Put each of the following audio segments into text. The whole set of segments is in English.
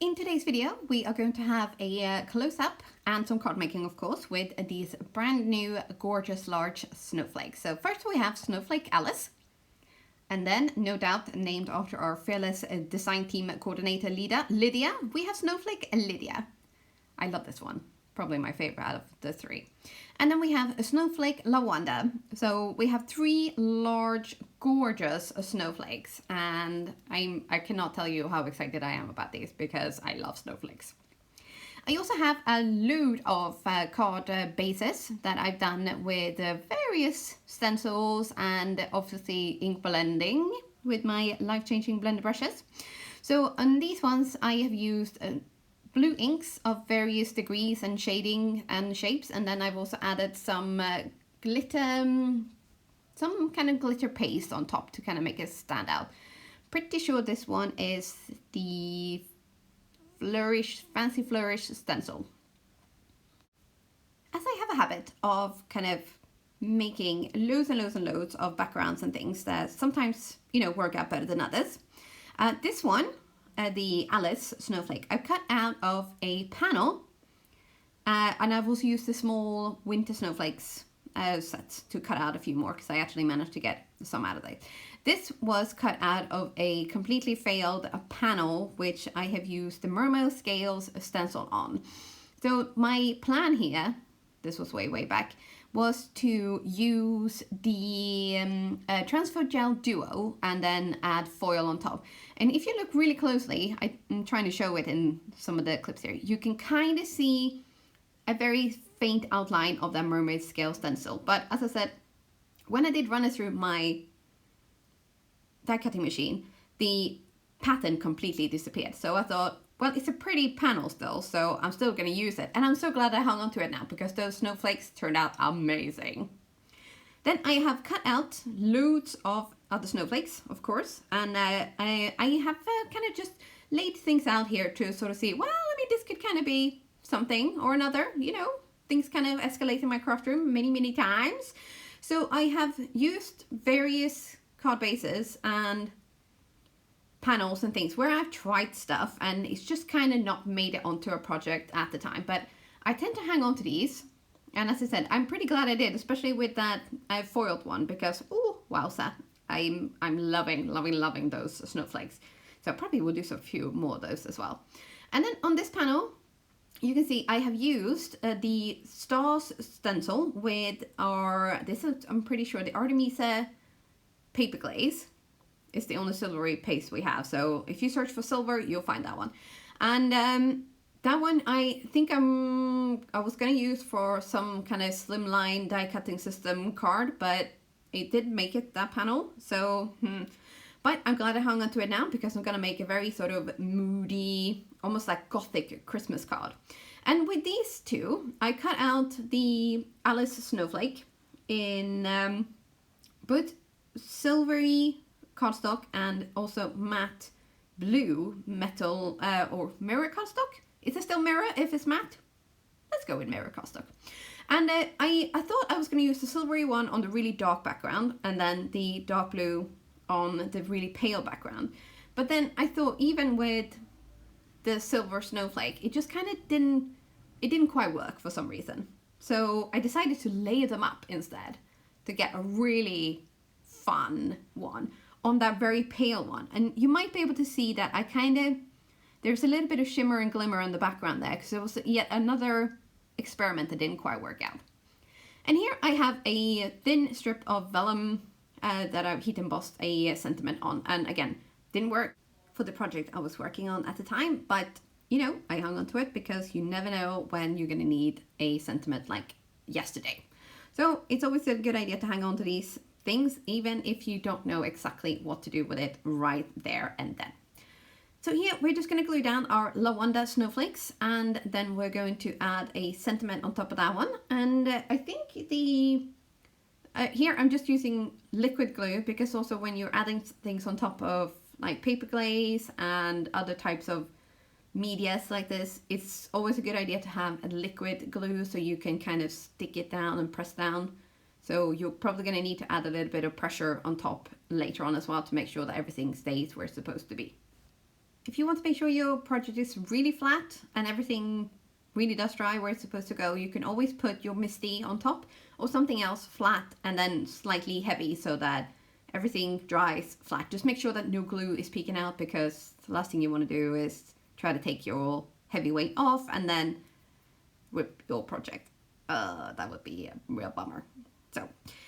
In today's video, we are going to have a close-up and some card making, of course, with these brand new gorgeous large snowflakes. So first we have Snowflake Alice, and then no doubt named after our fearless design team coordinator Lydia, we have Snowflake Lydia. I love this one, probably my favorite out of the three. And then we have a Snowflake LaWanda. So we have three large, gorgeous snowflakes, and I cannot tell you how excited I am about these because I love snowflakes. I also have a load of card bases that I've done with various stencils and obviously ink blending with my life-changing blender brushes. So on these ones I have used blue inks of various degrees and shading and shapes, and then I've also added some glitter, some kind of glitter paste on top to kind of make it stand out. Pretty sure this one is the Fancy Flourish stencil. As I have a habit of kind of making loads and loads and loads of backgrounds and things that sometimes, you know, work out better than others. This one, the Alice Snowflake, I've cut out of a panel, and I've also used the small winter snowflakes sets to cut out a few more because I actually managed to get some out of it. This was cut out of a completely failed panel which I have used the Mermaid Scales stencil on. So my plan here, this was way back, was to use the transfer gel duo and then add foil on top. And if you look really closely, I'm trying to show it in some of the clips here, you can kind of see a very faint outline of that mermaid scale stencil. But as I said, when I did run it through my die cutting machine, the pattern completely disappeared. So I thought, well, it's a pretty panel still, so I'm still going to use it. And I'm so glad I hung on to it now because those snowflakes turned out amazing. Then I have cut out loads of other snowflakes, of course. And I have kind of just laid things out here to sort of see, well, I mean, this could kind of be something or another, you know. Things kind of escalate in my craft room many times. So I have used various card bases and panels and things where I've tried stuff and it's just kind of not made it onto a project at the time, but I tend to hang on to these, and as I said, I'm pretty glad I did, especially with that foiled one, because oh wowza, I'm loving those snowflakes. So I probably will do a few more of those as well. And then on this panel you can see I have used the stars stencil with our, this is, I'm pretty sure, the Artemisia paper glaze. It's the only silvery paste we have. So if you search for silver, you'll find that one. And that one I think I was going to use for some kind of slimline die cutting system card, but it didn't make it that panel. So, but I'm glad I hung on to it now because I'm going to make a very sort of moody, almost like gothic Christmas card. And with these two, I cut out the Alice Snowflake in both silvery cardstock and also matte blue metal or mirror cardstock. Is it still mirror if it's matte? Let's go with mirror cardstock. And I thought I was going to use the silvery one on the really dark background and then the dark blue on the really pale background. But then I thought even with the silver snowflake, it just kind of didn't quite work for some reason. So I decided to layer them up instead to get a really fun one on that very pale one. And you might be able to see that there's a little bit of shimmer and glimmer in the background there because it was yet another experiment that didn't quite work out. And here I have a thin strip of vellum that I've heat embossed a sentiment on, and again, didn't work for the project I was working on at the time, but you know, I hung on to it because you never know when you're gonna need a sentiment like yesterday. So it's always a good idea to hang on to these things, even if you don't know exactly what to do with it right there and then. So here we're just going to glue down our LaWanda Snowflakes, and then we're going to add a sentiment on top of that one. And I think here I'm just using liquid glue because also when you're adding things on top of like paper glaze and other types of medias like this, it's always a good idea to have a liquid glue so you can kind of stick it down and press down. So you're probably going to need to add a little bit of pressure on top later on as well to make sure that everything stays where it's supposed to be. if you want to make sure your project is really flat and everything really does dry where it's supposed to go, you can always put your Misty on top or something else flat and then slightly heavy so that everything dries flat. Just make sure that no glue is peeking out, because the last thing you want to do is try to take your heavy weight off and then rip your project. That would be a real bummer. So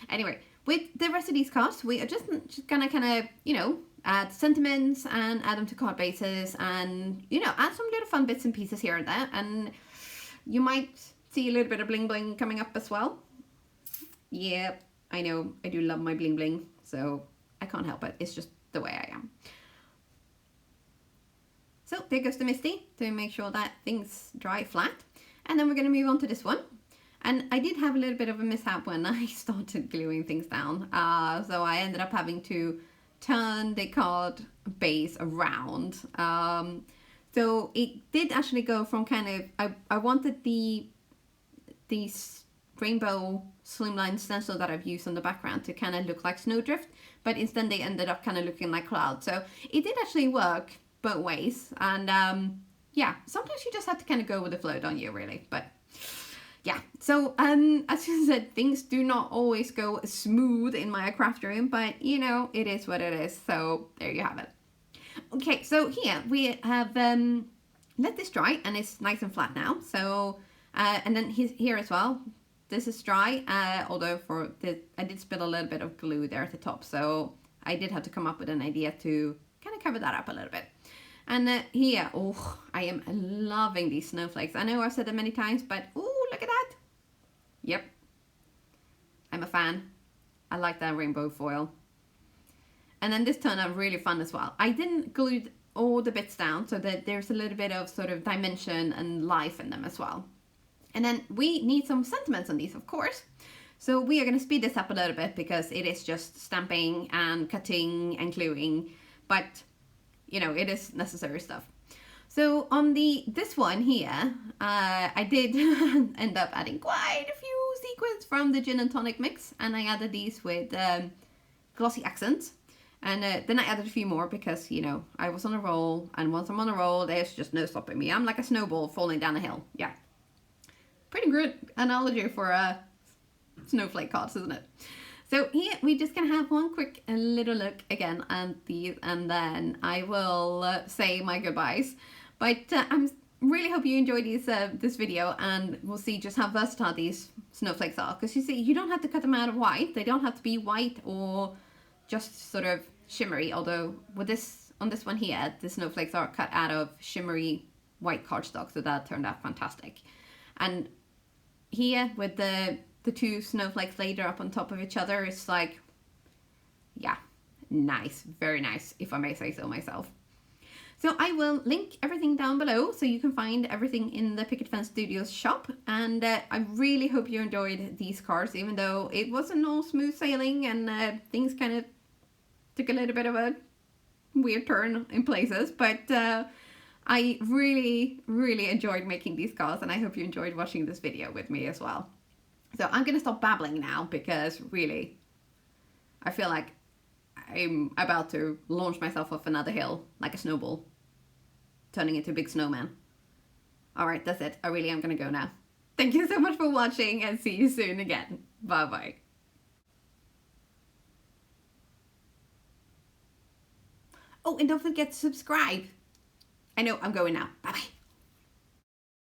anyway, with the rest of these cards, we are just gonna kind of, you know, add sentiments and add them to card bases and, you know, add some little fun bits and pieces here and there. And you might see a little bit of bling bling coming up as well. Yeah, I know, I do love my bling bling, so I can't help it. It's just the way I am. So there goes the Misty to make sure that things dry flat. And then we're going to move on to this one. And I did have a little bit of a mishap when I started gluing things down. So I ended up having to turn the card base around. So it did actually go from kind of, I wanted these rainbow slimline stencil that I've used on the background to kind of look like snowdrift, but instead they ended up kind of looking like clouds. So it did actually work both ways. And yeah, sometimes you just have to kind of go with the flow, don't you, really? But yeah, so as you said, things do not always go smooth in my craft room, but you know, it is what it is. So there you have it. Okay, so here we have let this dry and it's nice and flat now. So and then here as well, this is dry, although I did spill a little bit of glue there at the top, so I did have to come up with an idea to kind of cover that up a little bit. And here, oh, I am loving these snowflakes. I know I've said it many times, but oh, look at that. Yep, I'm a fan. I like that rainbow foil. And then this turned out really fun as well. I didn't glue all the bits down so that there's a little bit of sort of dimension and life in them as well. And then we need some sentiments on these, of course. So we are going to speed this up a little bit because it is just stamping and cutting and gluing, but you know, it is necessary stuff. So on this one here, I did end up adding quite a few sequins from the gin and tonic mix, and I added these with glossy accents. And then I added a few more because, you know, I was on a roll, and once I'm on a roll, there's just no stopping me. I'm like a snowball falling down a hill. Yeah. Pretty good analogy for snowflake cards, isn't it? So here we're just gonna have one quick little look again at these, and then I will say my goodbyes. But I'm really hope you enjoyed this video, and we'll see just how versatile these snowflakes are. Because you see, you don't have to cut them out of white. They don't have to be white or just sort of shimmery. Although with on this one here, the snowflakes are cut out of shimmery white cardstock, so that turned out fantastic. And here with the two snowflakes laid up on top of each other, it's like, yeah, nice, very nice, if I may say so myself. So I will link everything down below so you can find everything in the Picket Fence Studios shop. And I really hope you enjoyed these cards, even though it wasn't all smooth sailing and things kind of took a little bit of a weird turn in places. But I really, really enjoyed making these cards, and I hope you enjoyed watching this video with me as well. So I'm going to stop babbling now because really, I feel like I'm about to launch myself off another hill like a snowball, turning into a big snowman. Alright, that's it. I really am going to go now. Thank you so much for watching, and see you soon again. Bye bye. Oh, and don't forget to subscribe. I know, I'm going now.